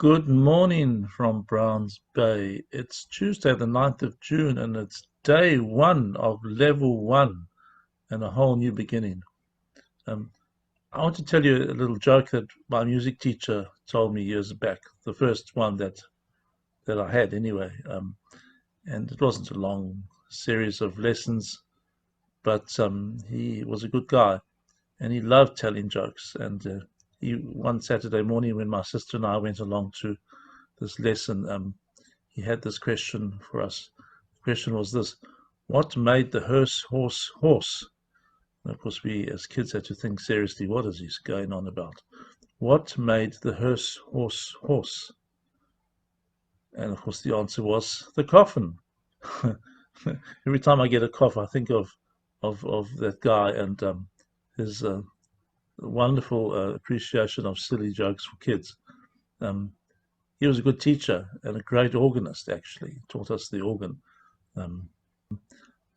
Good morning from Browns Bay. It's Tuesday, the 9th of June, and it's day one of level one and a whole new beginning. Um, I want to tell you a little joke that my music teacher told me years back, the first one that I had anyway. And it wasn't a long series of lessons, but he was a good guy and he loved telling jokes. And one Saturday morning, when my sister and I went along to this lesson, he had this question for us. The question was this: what made the hearse horse horse? And of course, we as kids had to think seriously, what is he going on about? What made the hearse horse horse? And of course, the answer was the coffin. Every time I get a cough, I think of that guy and his wonderful appreciation of silly jokes for kids. Um, he was a good teacher and a great organist, actually. He taught us the organ. Um,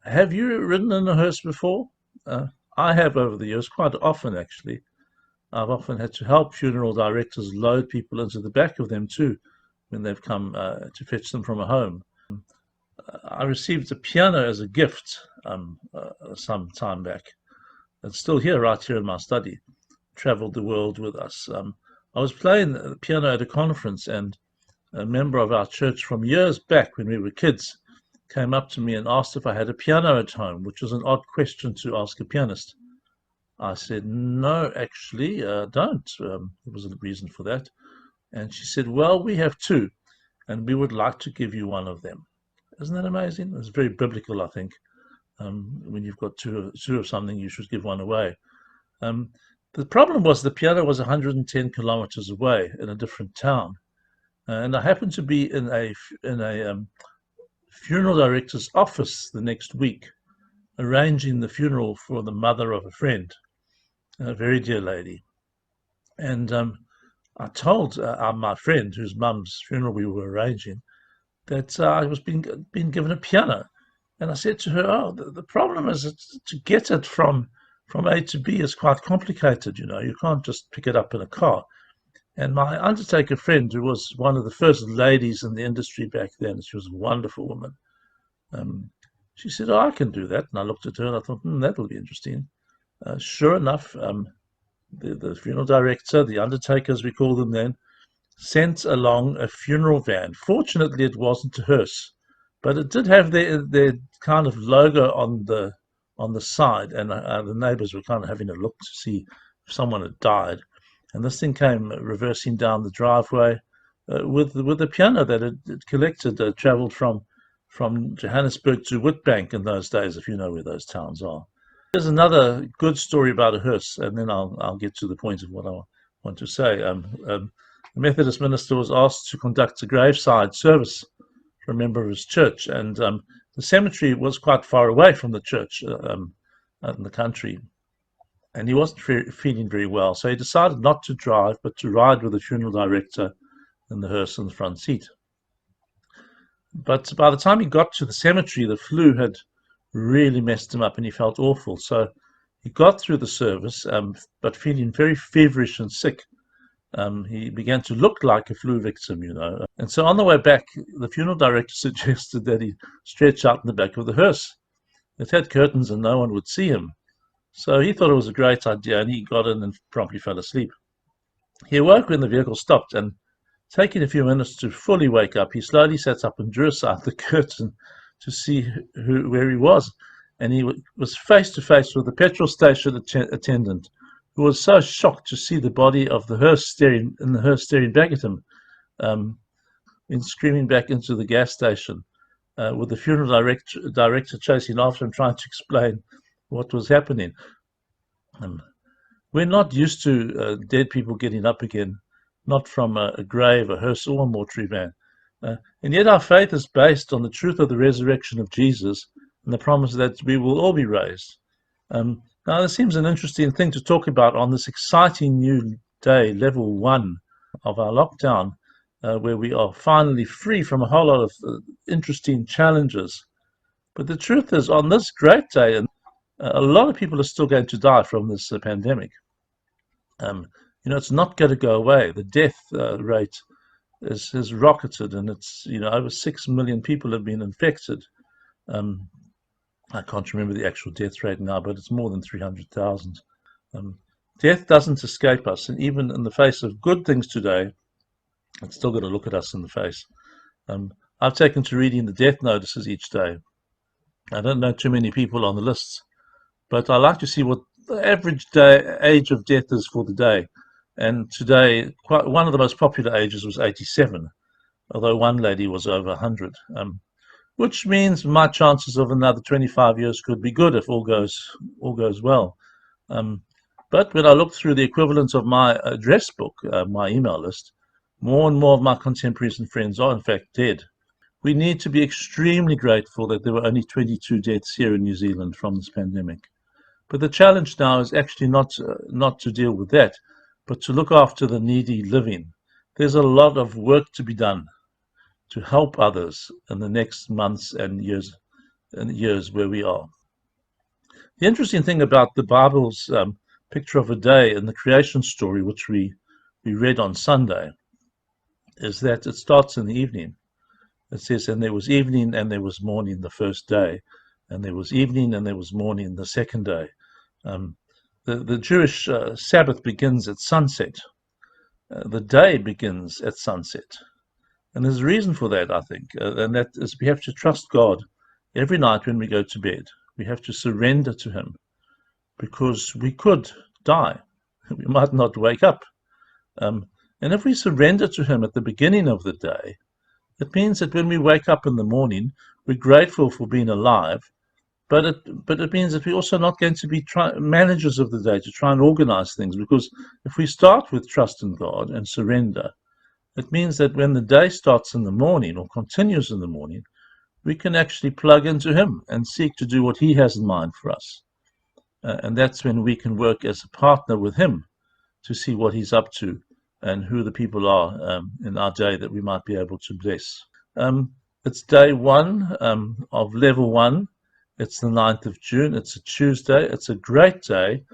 have you ridden in a hearse before? Uh, I have over the years, quite often, actually. I've often had to help funeral directors load people into the back of them, too, when they've come to fetch them from a home. I received a piano as a gift some time back. It's still here, right here in my study. Traveled the world with us. I was playing the piano at a conference, and a member of our church from years back when we were kids came up to me and asked if I had a piano at home, which was an odd question to ask a pianist. I said, no, actually, don't. There was a reason for that. And she said, well, we have two, and we would like to give you one of them. Isn't that amazing? It's very biblical, I think. When you've got two of something, you should give one away. Um, the problem was the piano was 110 kilometers away in a different town. And I happened to be in a funeral director's office the next week, arranging the funeral for the mother of a friend, a very dear lady. And I told my friend, whose mum's funeral we were arranging, that I was being given a piano. And I said to her, "Oh, the problem is to get it from A to B is quite complicated. You know, you can't just pick it up in a car." And my undertaker friend, who was one of the first ladies in the industry back then, she was a wonderful woman. Um, she said, "Oh, I can do that." And I looked at her and I thought, that'll be interesting. Sure enough, the funeral director, the undertaker, as we called them then, sent along a funeral van. Fortunately, it wasn't a hearse, but it did have their kind of logo on the side, and the neighbours were kind of having a look to see if someone had died. And this thing came reversing down the driveway with the piano that it collected, travelled from Johannesburg to Witbank in those days, if you know where those towns are. There's another good story about a hearse, and then I'll get to the point of what I want to say. The Methodist minister was asked to conduct a graveside service for a member of his church, and the cemetery was quite far away from the church out in the country, and he wasn't feeling very well, so he decided not to drive, but to ride with the funeral director in the hearse in the front seat. But by the time he got to the cemetery, the flu had really messed him up, and he felt awful. So he got through the service, but feeling very feverish and sick. He began to look like a flu victim, you know. And so on the way back, the funeral director suggested that he stretch out in the back of the hearse. It had curtains and no one would see him. So he thought it was a great idea, and he got in and promptly fell asleep. He awoke when the vehicle stopped, and taking a few minutes to fully wake up, he slowly sat up and drew aside the curtain to see where he was. And he was face to face with the petrol station attendant, who was so shocked to see the body of the hearse staring back at him, and screaming back into the gas station, with the funeral director chasing after him, trying to explain what was happening. We're not used to dead people getting up again, not from a grave, a hearse, or a mortuary van. And yet our faith is based on the truth of the resurrection of Jesus and the promise that we will all be raised. Now, this seems an interesting thing to talk about on this exciting new day, level one of our lockdown, where we are finally free from a whole lot of interesting challenges. But the truth is, on this great day, and a lot of people are still going to die from this pandemic. You know, it's not going to go away. The death rate has rocketed, and it's over 6 million people have been infected. Um, I can't remember the actual death rate now, but it's more than 300,000. Um, Death doesn't escape us, and even in the face of good things today, it's still going to look at us in the face. I've taken to reading the death notices each day. I don't know too many people on the lists, but I like to see what the average age of death is for the day. And today, quite one of the most popular ages was 87, although one lady was over 100, which means my chances of another 25 years could be good if all goes well. Um, but when I look through the equivalent of my address book, my email list, more and more of my contemporaries and friends are in fact dead. We need to be extremely grateful that there were only 22 deaths here in New Zealand from this pandemic. But the challenge now is actually not to deal with that, but to look after the needy living. There's a lot of work to be done to help others in the next months and years where we are. The interesting thing about the Bible's picture of a day in the creation story, which we read on Sunday, is that it starts in the evening. It says, and there was evening and there was morning the first day, and there was evening and there was morning the second day. Um, the Jewish Sabbath begins at sunset. The day begins at sunset. And there's a reason for that, I think, and that is we have to trust God every night when we go to bed. We have to surrender to Him because we could die. We might not wake up. And if we surrender to Him at the beginning of the day, it means that when we wake up in the morning, we're grateful for being alive, but it means that we're also not going to be managers of the day to try and organize things, because if we start with trust in God and surrender, it means that when the day starts in the morning or continues in the morning, we can actually plug into Him and seek to do what He has in mind for us. And that's when we can work as a partner with Him to see what He's up to and who the people are in our day that we might be able to bless. It's day one of level one. It's the 9th of June. It's a Tuesday. It's a great day.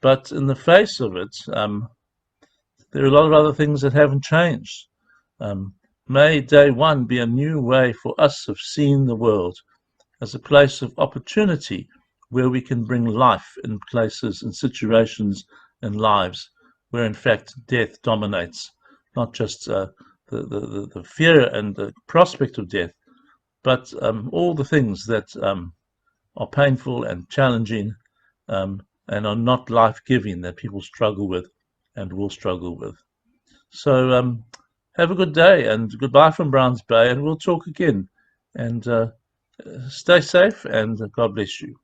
But in the face of it, there are a lot of other things that haven't changed. May day one be a new way for us of seeing the world as a place of opportunity where we can bring life in places and situations and lives where in fact death dominates, not just the fear and the prospect of death, but all the things that are painful and challenging and are not life-giving that people struggle with and will struggle with. So have a good day and goodbye from Browns Bay, and we'll talk again. And stay safe and God bless you.